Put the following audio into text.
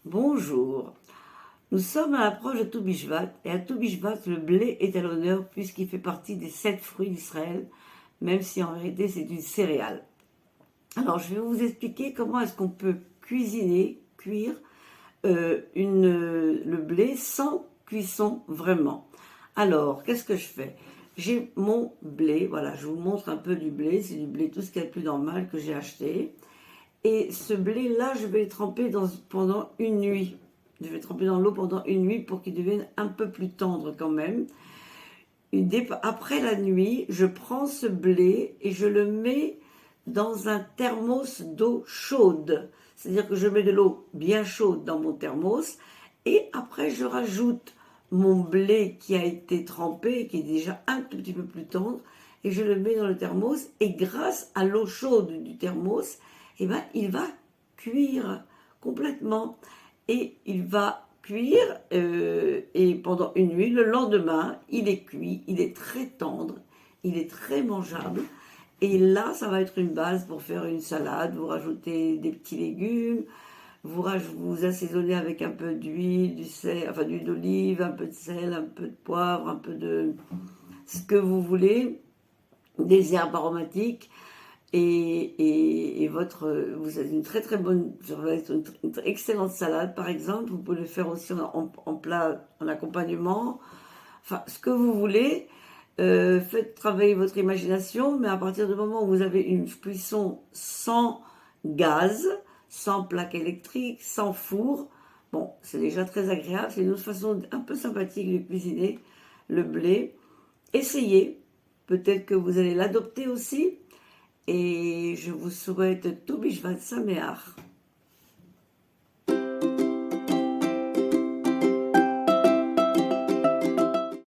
Bonjour, nous sommes à l'approche de Toubishvat et à Toubishvat le blé est à l'honneur puisqu'il fait partie des 7 fruits d'Israël, même si en réalité c'est une céréale. Alors je vais vous expliquer comment est-ce qu'on peut cuire le blé sans cuisson vraiment. Alors qu'est-ce que je fais? J'ai mon blé, voilà, je vous montre un peu du blé, c'est du blé tout ce qu'il y a de plus normal que j'ai acheté. Et ce blé-là, je vais le tremper pendant une nuit. Je vais tremper dans l'eau pendant une nuit pour qu'il devienne un peu plus tendre quand même. Après la nuit, je prends ce blé et je le mets dans un thermos d'eau chaude. C'est-à-dire que je mets de l'eau bien chaude dans mon thermos et après je rajoute mon blé qui a été trempé, qui est déjà un tout petit peu plus tendre, et je le mets dans le thermos et grâce à l'eau chaude du thermos, eh ben, il va cuire complètement et il va cuire et pendant une nuit, le lendemain, il est cuit, il est très tendre, il est très mangeable. Et là, ça va être une base pour faire une salade. Vous rajoutez des petits légumes, vous assaisonnez avec un peu d'huile, du sel, enfin d'huile d'olive, un peu de sel, un peu de poivre, un peu de ce que vous voulez, des herbes aromatiques. Vous avez une très très bonne, ça va être une excellente salade par exemple. Vous pouvez le faire aussi en plat, en accompagnement. Enfin, ce que vous voulez. Faites travailler votre imagination, mais à partir du moment où vous avez une cuisson sans gaz, sans plaque électrique, sans four, bon, c'est déjà très agréable. C'est une autre façon un peu sympathique de cuisiner le blé. Essayez, peut-être que vous allez l'adopter aussi. Et je vous souhaite tout Bishvat Sameach.